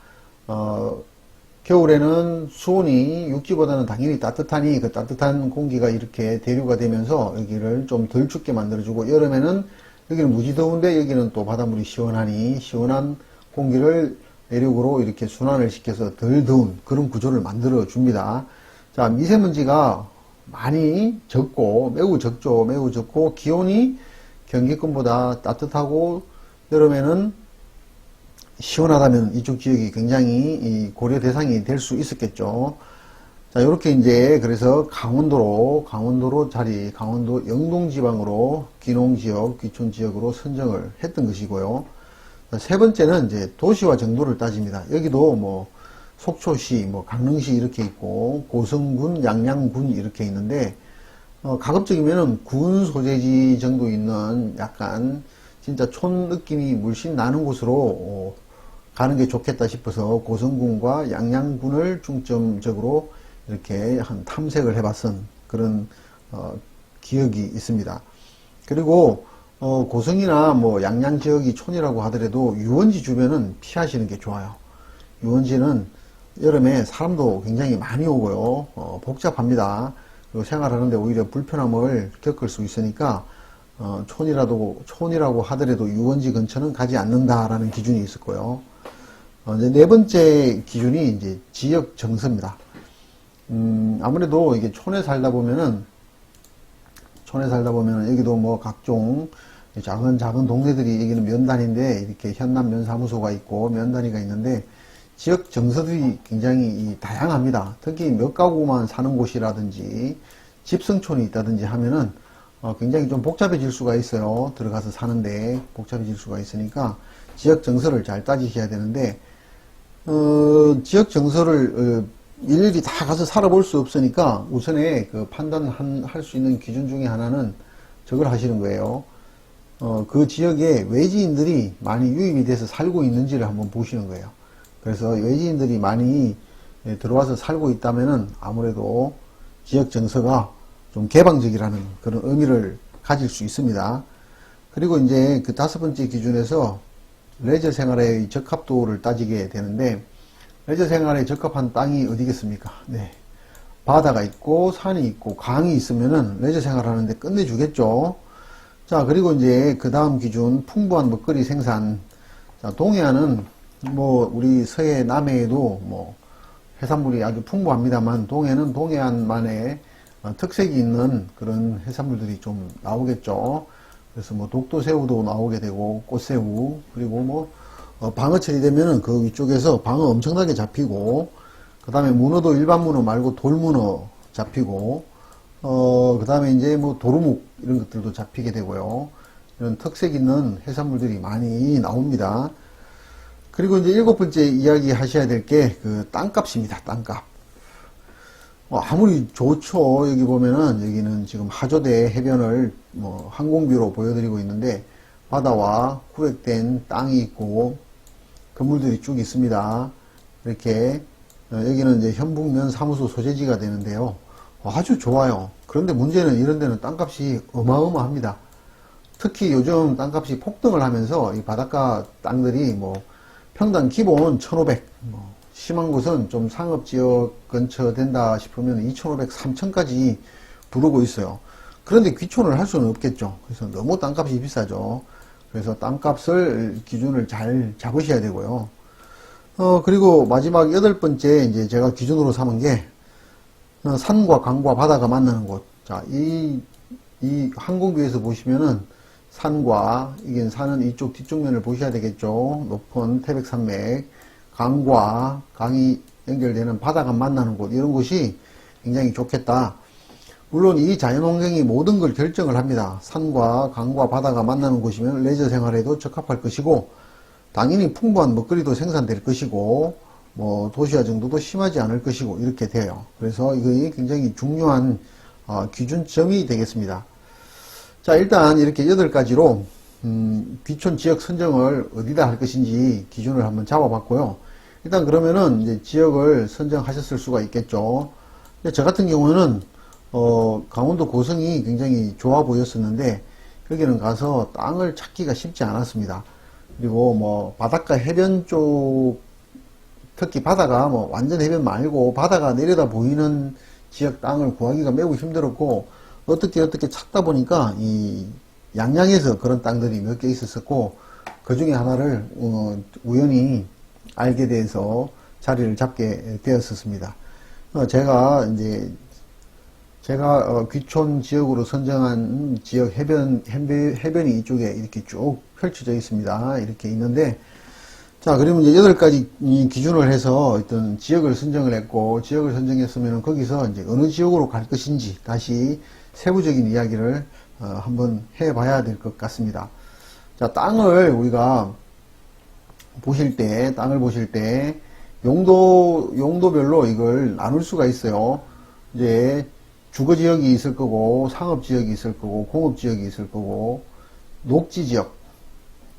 겨울에는 수온이 육지보다는 당연히 따뜻하니 그 따뜻한 공기가 이렇게 대류가 되면서 여기를 좀 덜 춥게 만들어주고, 여름에는 여기는 무지 더운데 여기는 또 바닷물이 시원하니 시원한 공기를 내륙으로 이렇게 순환을 시켜서 덜 더운 그런 구조를 만들어 줍니다. 자, 미세먼지가 많이 적고, 매우 적죠. 매우 적고, 기온이 경기권보다 따뜻하고, 여름에는 시원하다면 이쪽 지역이 굉장히 고려 대상이 될 수 있었겠죠. 자, 요렇게 이제, 그래서 강원도로 자리, 강원도 영동지방으로 귀농지역, 귀촌지역으로 선정을 했던 것이고요. 자, 세 번째는 이제 도시와 정도를 따집니다. 여기도 뭐, 속초시, 뭐, 강릉시 이렇게 있고, 고성군, 양양군 이렇게 있는데, 가급적이면은 군 소재지 정도 있는 약간 진짜 촌 느낌이 물씬 나는 곳으로 가는 게 좋겠다 싶어서 고성군과 양양군을 중점적으로 이렇게 한 탐색을 해봤던 그런 기억이 있습니다. 그리고 고성이나 뭐 양양 지역이 촌이라고 하더라도 유원지 주변은 피하시는 게 좋아요. 유원지는 여름에 사람도 굉장히 많이 오고요. 복잡합니다. 그리고 생활하는데 오히려 불편함을 겪을 수 있으니까 촌이라고 하더라도 유원지 근처는 가지 않는다라는 기준이 있을 거예요. 이제 네 번째 기준이 이제 지역 정서입니다. 아무래도 이게 촌에 살다 보면은 여기도 뭐 각종 작은 동네들이 여기는 면단인데 이렇게 현남 면사무소가 있고 면단위가 있는데 지역 정서들이 굉장히 다양합니다. 특히 몇 가구만 사는 곳이라든지 집성촌이 있다든지 하면은 굉장히 좀 복잡해질 수가 있어요. 들어가서 사는데 복잡해질 수가 있으니까 지역 정서를 잘 따지셔야 되는데 지역 정서를 일일이 다 가서 살아볼 수 없으니까 우선에 그 판단할 수 있는 기준 중에 하나는 저걸 하시는 거예요. 그 지역에 외지인들이 많이 유입이 돼서 살고 있는지를 한번 보시는 거예요. 그래서 외지인들이 많이 들어와서 살고 있다면은 아무래도 지역 정서가 좀 개방적이라는 그런 의미를 가질 수 있습니다. 그리고 이제 그 다섯 번째 기준에서 레저 생활의 적합도를 따지게 되는데 레저 생활에 적합한 땅이 어디겠습니까? 네. 바다가 있고 산이 있고 강이 있으면은 레저 생활하는데 끝내주겠죠. 자, 그리고 이제 그 다음 기준 풍부한 먹거리 생산. 자, 동해안은 뭐 우리 서해 남해에도 뭐 해산물이 아주 풍부합니다만 동해는 동해안만의 특색이 있는 그런 해산물들이 좀 나오겠죠. 그래서 뭐 독도새우도 나오게 되고 꽃새우 그리고 뭐 방어철이 되면은 그 위쪽에서 방어 엄청나게 잡히고 그 다음에 문어도 일반 문어 말고 돌문어 잡히고 그 다음에 이제 뭐 도루묵 이런 것들도 잡히게 되고요. 이런 특색 있는 해산물들이 많이 나옵니다. 그리고 이제 일곱 번째 이야기 하셔야 될 게 그 땅값입니다. 땅값. 아무리 좋죠. 여기 보면은 여기는 지금 하조대 해변을 뭐 항공뷰로 보여드리고 있는데 바다와 구획된 땅이 있고 건물들이 쭉 있습니다. 이렇게 여기는 이제 현북면 사무소 소재지가 되는데요. 아주 좋아요. 그런데 문제는 이런 데는 땅값이 어마어마합니다. 특히 요즘 땅값이 폭등을 하면서 이 바닷가 땅들이 뭐 평당 기본 1,500, 심한 곳은 좀 상업지역 근처 된다 싶으면 2,500, 3,000까지 부르고 있어요. 그런데 귀촌을 할 수는 없겠죠. 그래서 너무 땅값이 비싸죠. 그래서 땅값을 기준을 잘 잡으셔야 되고요. 그리고 마지막 여덟 번째 이제 제가 기준으로 삼은 게 산과 강과 바다가 만나는 곳. 자, 이 항공뷰에서 보시면은 산과 이게 산은 이쪽 뒤쪽면을 보셔야 되겠죠. 높은 태백산맥, 강과 강이 연결되는 바다가 만나는 곳 이런 곳이 굉장히 좋겠다. 물론 이 자연환경이 모든 걸 결정을 합니다. 산과 강과 바다가 만나는 곳이면 레저 생활에도 적합할 것이고 당연히 풍부한 먹거리도 생산될 것이고 뭐 도시화 정도도 심하지 않을 것이고 이렇게 돼요. 그래서 이게 굉장히 중요한 기준점이 되겠습니다. 자, 일단 이렇게 8가지로 귀촌 지역 선정을 어디다 할 것인지 기준을 한번 잡아봤고요. 일단 그러면은 이제 지역을 선정하셨을 수가 있겠죠. 저 같은 경우는 강원도 고성이 굉장히 좋아 보였었는데 여기는 가서 땅을 찾기가 쉽지 않았습니다. 그리고 뭐 바닷가 해변 쪽 특히 바다가 뭐 완전 해변 말고 바다가 내려다 보이는 지역 땅을 구하기가 매우 힘들었고 어떻게 찾다 보니까 이 양양에서 그런 땅들이 몇 개 있었었고 그 중에 하나를 우연히 알게 돼서 자리를 잡게 되었었습니다. 제가 귀촌 지역으로 선정한 지역 해변이 이쪽에 이렇게 쭉 펼쳐져 있습니다. 이렇게 있는데 자, 그러면 이제 8가지 기준을 해서 어떤 지역을 선정을 했고, 지역을 선정했으면 거기서 이제 어느 지역으로 갈 것인지 다시 세부적인 이야기를 한번 해봐야 될 것 같습니다. 자, 땅을 우리가 땅을 보실 때, 용도별로 이걸 나눌 수가 있어요. 이제 주거지역이 있을 거고, 상업지역이 있을 거고, 공업지역이 있을 거고, 녹지지역,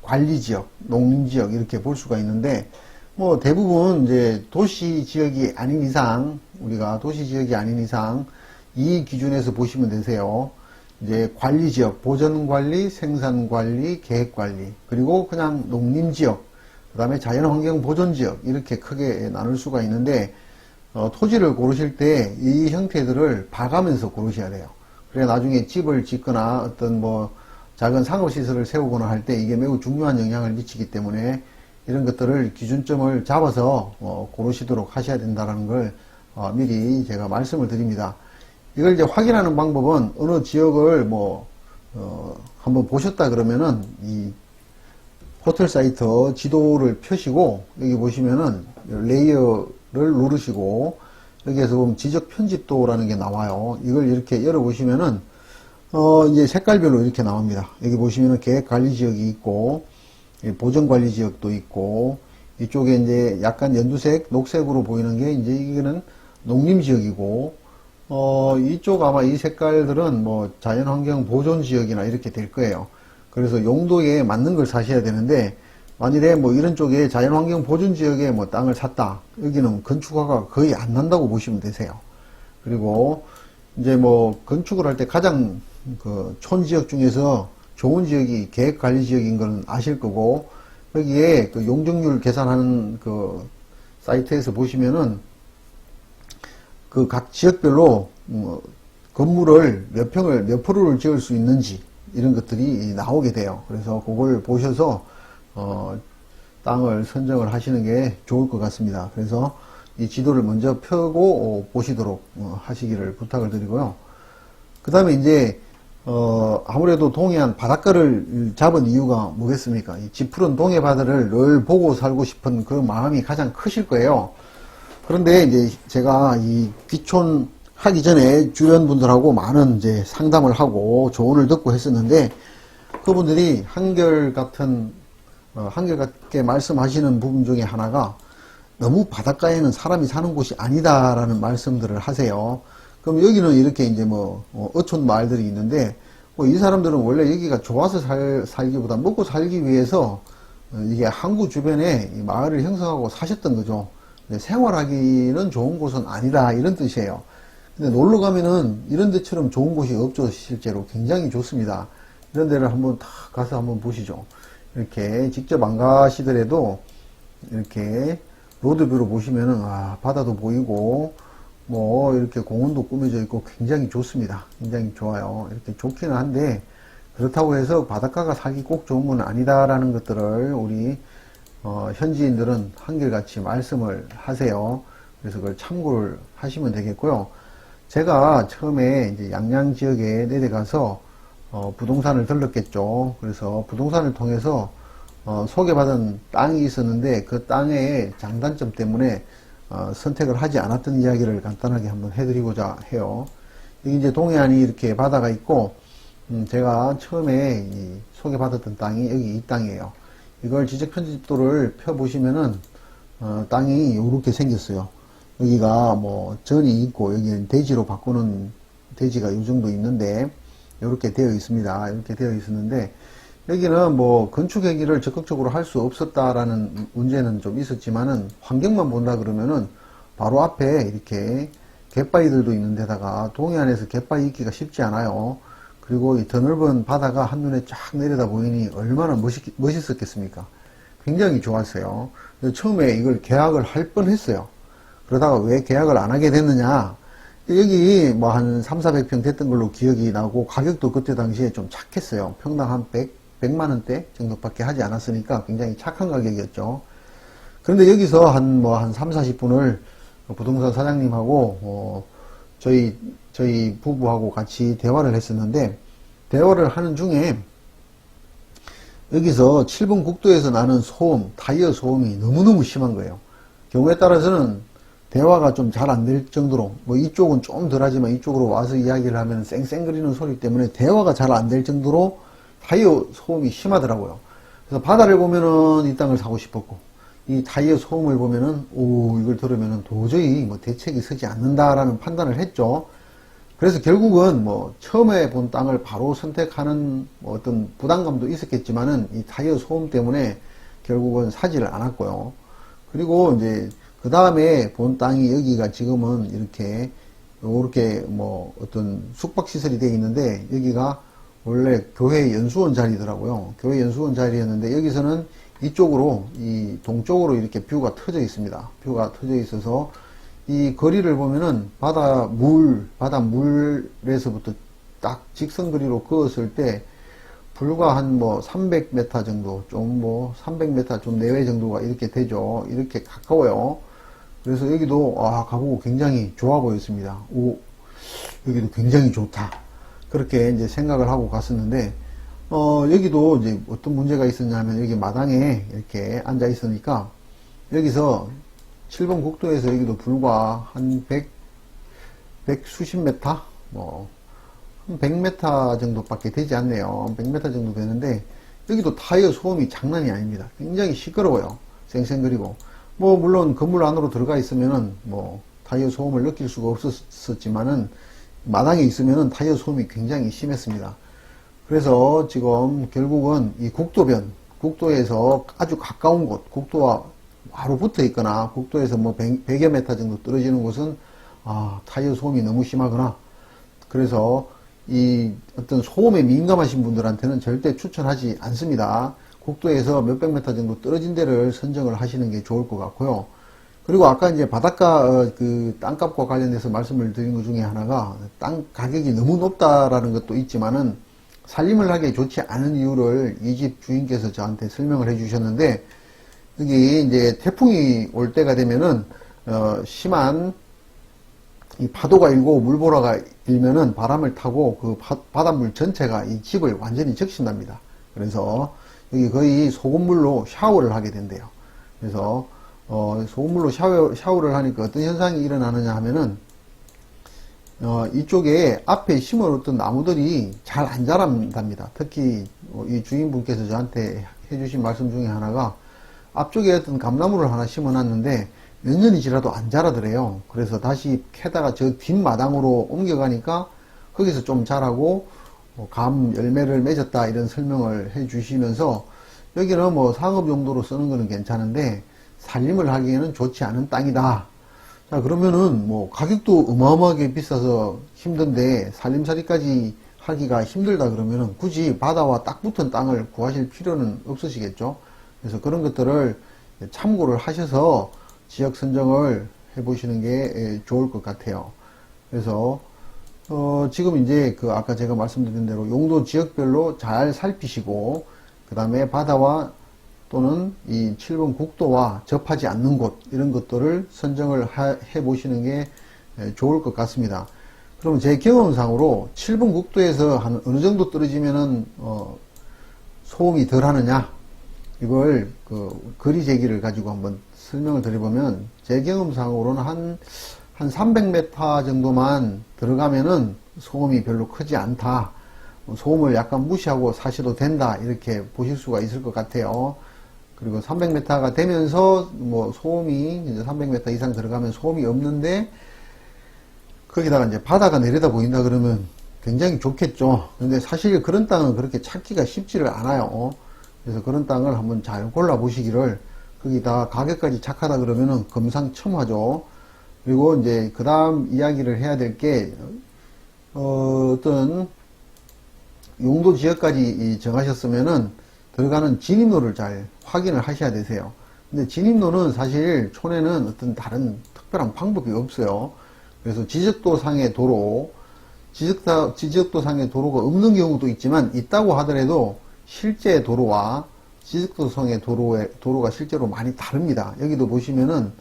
관리지역, 농림지역 이렇게 볼 수가 있는데, 뭐 대부분 이제 도시지역이 아닌 이상, 우리가 도시지역이 아닌 이상 이 기준에서 보시면 되세요. 이제 관리지역, 보전관리, 생산관리, 계획관리, 그리고 그냥 농림지역, 그 다음에 자연환경보존지역 이렇게 크게 나눌 수가 있는데, 토지를 고르실 때 이 형태들을 봐가면서 고르셔야 돼요. 그래 나중에 집을 짓거나 어떤 뭐 작은 상업시설을 세우거나 할 때 이게 매우 중요한 영향을 미치기 때문에 이런 것들을 기준점을 잡아서 고르시도록 하셔야 된다는 걸 미리 제가 말씀을 드립니다. 이걸 이제 확인하는 방법은 어느 지역을 한번 보셨다 그러면은 이 호텔 사이트 지도를 펴시고 여기 보시면은 레이어를 누르시고 여기에서 보면 지적 편집도라는 게 나와요. 이걸 이렇게 열어보시면은 이제 색깔별로 이렇게 나옵니다. 여기 보시면은 계획관리지역이 있고, 보전관리지역도 있고, 이쪽에 이제 약간 연두색, 녹색으로 보이는 게 이제 이거는 농림지역이고, 이쪽 아마 이 색깔들은 뭐 자연환경 보존지역이나 이렇게 될 거예요. 그래서 용도에 맞는 걸 사셔야 되는데, 만일에 뭐 이런 쪽에 자연환경 보존지역에 뭐 땅을 샀다. 여기는 건축허가 거의 안 난다고 보시면 되세요. 그리고 이제 뭐 건축을 할 때 가장 그 촌지역 중에서 좋은 지역이 계획관리지역인 건 아실 거고, 여기에 그 용적률 계산하는 그 사이트에서 보시면은 그 각 지역별로 건물을 몇 평을 몇 프로를 지을 수 있는지 이런 것들이 나오게 돼요. 그래서 그걸 보셔서 땅을 선정을 하시는 게 좋을 것 같습니다. 그래서 이 지도를 먼저 펴고 보시도록 하시기를 부탁을 드리고요. 그 다음에 이제 아무래도 동해안 바닷가를 잡은 이유가 뭐겠습니까? 이 짙푸른 동해 바다를 늘 보고 살고 싶은 그 마음이 가장 크실 거예요. 그런데 이제 제가 이 귀촌 하기 전에 주변 분들하고 많은 이제 상담을 하고 조언을 듣고 했었는데, 그분들이 한결같게 말씀하시는 부분 중에 하나가 너무 바닷가에는 사람이 사는 곳이 아니다라는 말씀들을 하세요. 그럼 여기는 이렇게 이제 어촌 마을들이 있는데, 이 사람들은 원래 여기가 좋아서 살기보다 먹고 살기 위해서 이게 항구 주변에 이 마을을 형성하고 사셨던 거죠. 근데 생활하기는 좋은 곳은 아니다 이런 뜻이에요. 근데 놀러 가면은 이런 데처럼 좋은 곳이 없죠. 실제로 굉장히 좋습니다. 이런 데를 한번 다 가서 한번 보시죠. 이렇게 직접 안 가시더라도 이렇게 로드뷰로 보시면은 바다도 보이고 이렇게 공원도 꾸며져 있고 굉장히 좋습니다. 굉장히 좋아요. 이렇게 좋기는 한데, 그렇다고 해서 바닷가가 살기 꼭 좋은 건 아니다라는 것들을 우리 현지인들은 한결같이 말씀을 하세요. 그래서 그걸 참고를 하시면 되겠고요. 제가 처음에 이제 양양 지역에 내려가서 부동산을 들렀겠죠. 그래서 부동산을 통해서 소개받은 땅이 있었는데 그 땅의 장단점 때문에 선택을 하지 않았던 이야기를 간단하게 한번 해드리고자 해요. 여기 이제 동해안이 이렇게 바다가 있고, 제가 처음에 소개받았던 땅이 여기 이 땅이에요. 이걸 지적편집도를 펴보시면은 땅이 이렇게 생겼어요. 여기가 전이 있고 여기는 대지로 바꾸는 대지가 이 정도 있는데 이렇게 되어 있습니다. 이렇게 되어 있었는데, 여기는 건축 행위를 적극적으로 할 수 없었다라는 문제는 좀 있었지만은, 환경만 본다 그러면은 바로 앞에 이렇게 갯바위들도 있는 데다가 동해안에서 갯바위 있기가 쉽지 않아요. 그리고 이 드넓은 바다가 한눈에 쫙 내려다 보이니 얼마나 멋있었겠습니까? 굉장히 좋았어요. 처음에 이걸 계약을 할 뻔했어요. 그러다가 왜 계약을 안 하게 됐느냐? 여기 한 300~400평 됐던 걸로 기억이 나고, 가격도 그때 당시에 좀 착했어요. 평당 한 100만원대 정도밖에 하지 않았으니까 굉장히 착한 가격이었죠. 그런데 여기서 한 3~40분을 부동산 사장님하고 저희 부부하고 같이 대화를 했었는데, 대화를 하는 중에 여기서 7번 국도에서 나는 소음, 타이어 소음이 너무너무 심한 거예요. 경우에 따라서는 대화가 좀 잘 안 될 정도로, 뭐 이쪽은 좀 덜하지만 이쪽으로 와서 이야기를 하면 쌩쌩거리는 소리 때문에 대화가 잘 안 될 정도로 타이어 소음이 심하더라고요. 그래서 바다를 보면은 이 땅을 사고 싶었고, 이 타이어 소음을 보면은, 이걸 들으면은 도저히 뭐 대책이 서지 않는다라는 판단을 했죠. 그래서 결국은 뭐 처음에 본 땅을 바로 선택하는 뭐 어떤 부담감도 있었겠지만은 이 타이어 소음 때문에 결국은 사지를 않았고요. 그리고 이제 그 다음에 본 땅이 여기가 지금은 이렇게 뭐 어떤 숙박시설이 되어 있는데, 여기가 원래 교회 연수원 자리더라고요. 교회 연수원 자리였는데 여기서는 이쪽으로, 이 동쪽으로 이렇게 뷰가 터져 있습니다. 뷰가 터져 있어서 이 거리를 보면은 바닷물에서부터 딱 직선거리로 그었을 때 불과 한 뭐 300m 정도, 좀 뭐 300m 좀 내외 정도가 이렇게 되죠. 이렇게 가까워요. 그래서 여기도 가보고 굉장히 좋아 보였습니다. 여기도 굉장히 좋다. 그렇게 이제 생각을 하고 갔었는데, 여기도 이제 어떤 문제가 있었냐면, 여기 마당에 이렇게 앉아 있으니까 여기서 7번 국도에서 여기도 불과 한 100 수십 메타? 뭐, 한 100m 정도밖에 되지 않네요. 100m 정도 되는데, 여기도 타이어 소음이 장난이 아닙니다. 굉장히 시끄러워요. 쌩쌩거리고. 뭐, 물론 건물 안으로 들어가 있으면은, 뭐, 타이어 소음을 느낄 수가 없었지만은, 마당에 있으면은 타이어 소음이 굉장히 심했습니다. 그래서 지금 결국은 이 국도에서 아주 가까운 곳, 국도와 바로 붙어 있거나 국도에서 뭐 100여 메타 정도 떨어지는 곳은 타이어 소음이 너무 심하거나, 그래서 이 어떤 소음에 민감하신 분들한테는 절대 추천하지 않습니다. 국도에서 몇백 메타 정도 떨어진 데를 선정을 하시는 게 좋을 것 같고요. 그리고 아까 이제 바닷가 그 땅값과 관련해서 말씀을 드린 것 중에 하나가, 땅 가격이 너무 높다라는 것도 있지만은 살림을 하기에 좋지 않은 이유를 이 집 주인께서 저한테 설명을 해 주셨는데, 여기 이제 태풍이 올 때가 되면은 심한 이 파도가 일고 물보라가 일면은 바람을 타고 그 바닷물 전체가 이 집을 완전히 적신답니다. 그래서 여기 거의 소금물로 샤워를 하게 된대요. 그래서 소금물로 샤워를 하니까 어떤 현상이 일어나느냐 하면은, 이쪽에 앞에 심어놓던 나무들이 잘 안 자란답니다. 특히 이 주인분께서 저한테 해주신 말씀 중에 하나가, 앞쪽에 어떤 감나무를 하나 심어놨는데 몇 년이 지나도 안 자라더래요. 그래서 다시 캐다가 저 뒷마당으로 옮겨가니까 거기서 좀 자라고 감 열매를 맺었다, 이런 설명을 해주시면서, 여기는 뭐 상업 용도로 쓰는 거는 괜찮은데 살림을 하기에는 좋지 않은 땅이다. 자, 그러면은 뭐 가격도 어마어마하게 비싸서 힘든데 살림살이까지 하기가 힘들다 그러면은 굳이 바다와 딱 붙은 땅을 구하실 필요는 없으시겠죠. 그래서 그런 것들을 참고를 하셔서 지역 선정을 해보시는 게 좋을 것 같아요. 그래서 지금 이제 아까 제가 말씀드린 대로 용도 지역별로 잘 살피시고, 그 다음에 바다와 또는 이 7번 국도와 접하지 않는 곳, 이런 것들을 선정을 해 보시는 게 좋을 것 같습니다. 그럼 제 경험상으로 7번 국도에서 한 어느 정도 떨어지면은 소음이 덜 하느냐, 이걸 거리 제기를 가지고 한번 설명을 드려보면, 제 경험상으로는 한 300m 정도만 들어가면은 소음이 별로 크지 않다, 소음을 약간 무시하고 사셔도 된다, 이렇게 보실 수가 있을 것 같아요. 그리고 300m가 되면서 뭐 소음이 이제 300m 이상 들어가면 소음이 없는데, 거기다가 이제 바다가 내려다 보인다 그러면 굉장히 좋겠죠. 근데 사실 그런 땅은 그렇게 찾기가 쉽지를 않아요. 그래서 그런 땅을 한번 잘 골라 보시기를, 거기다 가격까지 착하다 그러면은 금상첨화죠. 그리고 이제 그 다음 이야기를 해야 될 게, 어떤 용도 지역까지 정하셨으면은 들어가는 진입로를 잘 확인을 하셔야 되세요. 근데 진입로는 사실 촌에는 어떤 다른 특별한 방법이 없어요. 그래서 지적도상의 도로가 없는 경우도 있지만, 있다고 하더라도 실제 도로와 지적도상의 도로가 실제로 많이 다릅니다. 여기도 보시면은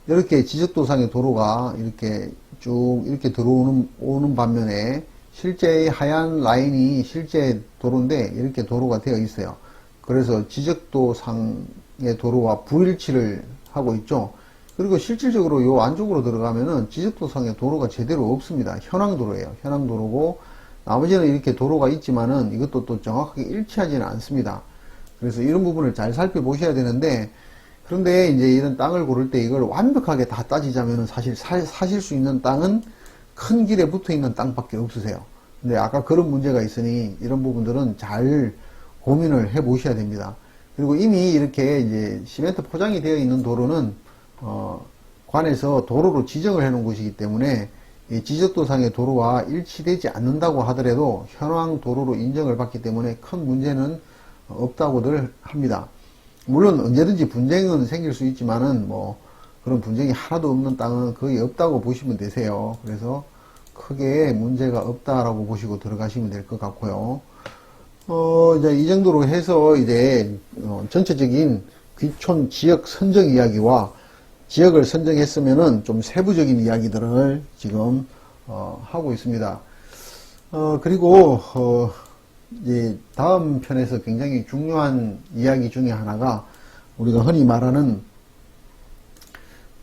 이렇게 지적도상의 도로가 이렇게 쭉 이렇게 들어오는 반면에 실제 하얀 라인이 실제 도로인데 이렇게 도로가 되어 있어요. 그래서 지적도상의 도로와 불일치를 하고 있죠. 그리고 실질적으로 요 안쪽으로 들어가면은 지적도상의 도로가 제대로 없습니다. 현황도로예요. 현황도로고 나머지는 이렇게 도로가 있지만은 이것도 또 정확하게 일치하지는 않습니다. 그래서 이런 부분을 잘 살펴보셔야 되는데, 그런데 이제 이런 땅을 고를 때 이걸 완벽하게 다 따지자면은 사실 사실 수 있는 땅은 큰 길에 붙어 있는 땅밖에 없으세요. 근데 아까 그런 문제가 있으니 이런 부분들은 잘 고민을 해 보셔야 됩니다. 그리고 이미 이렇게 이제 시멘트 포장이 되어 있는 도로는 관에서 도로로 지정을 해 놓은 곳이기 때문에 이 지적도상의 도로와 일치되지 않는다고 하더라도 현황 도로로 인정을 받기 때문에 큰 문제는 없다고들 합니다. 물론 언제든지 분쟁은 생길 수 있지만은 뭐 그런 분쟁이 하나도 없는 땅은 거의 없다고 보시면 되세요. 그래서 크게 문제가 없다라고 보시고 들어가시면 될 것 같고요. 이제 이 정도로 해서 이제 전체적인 귀촌 지역 선정 이야기와 지역을 선정했으면은 좀 세부적인 이야기들을 지금 하고 있습니다. 그리고 이제 다음 편에서 굉장히 중요한 이야기 중에 하나가 우리가 흔히 말하는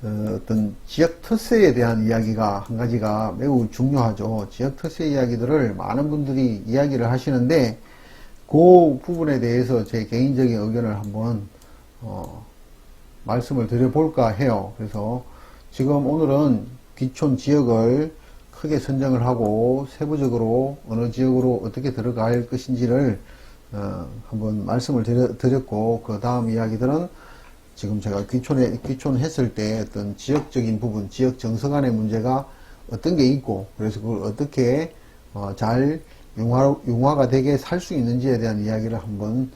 어떤 지역 특세에 대한 이야기가 한 가지가 매우 중요하죠. 지역 특세 이야기들을 많은 분들이 이야기를 하시는데 그 부분에 대해서 제 개인적인 의견을 한번 말씀을 드려볼까 해요. 그래서 지금 오늘은 귀촌 지역을 크게 선정을 하고 세부적으로 어느 지역으로 어떻게 들어갈 것인지를 한번 말씀을 드렸고, 그 다음 이야기들은 지금 제가 귀촌했을 때 어떤 지역적인 부분, 지역 정서간의 문제가 어떤 게 있고, 그래서 그걸 어떻게 잘 융화가 되게 살 수 있는지에 대한 이야기를 한번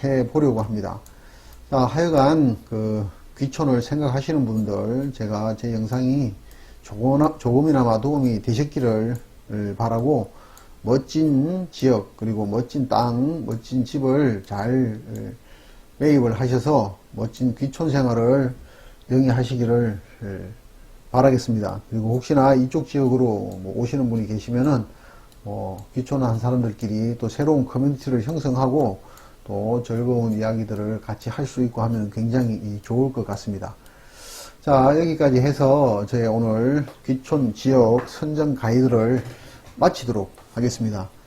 해 보려고 합니다. 자, 하여간 그 귀촌을 생각하시는 분들, 제가 제 영상이 조금이나마 도움이 되셨기를 바라고, 멋진 지역, 그리고 멋진 땅, 멋진 집을 잘 매입을 하셔서 멋진 귀촌 생활을 영위하시기를 바라겠습니다. 그리고 혹시나 이쪽 지역으로 오시는 분이 계시면은 귀촌한 사람들끼리 또 새로운 커뮤니티를 형성하고 또 즐거운 이야기들을 같이 할 수 있고 하면 굉장히 좋을 것 같습니다. 자, 여기까지 해서 저희 오늘 귀촌 지역 선정 가이드를 마치도록 하겠습니다.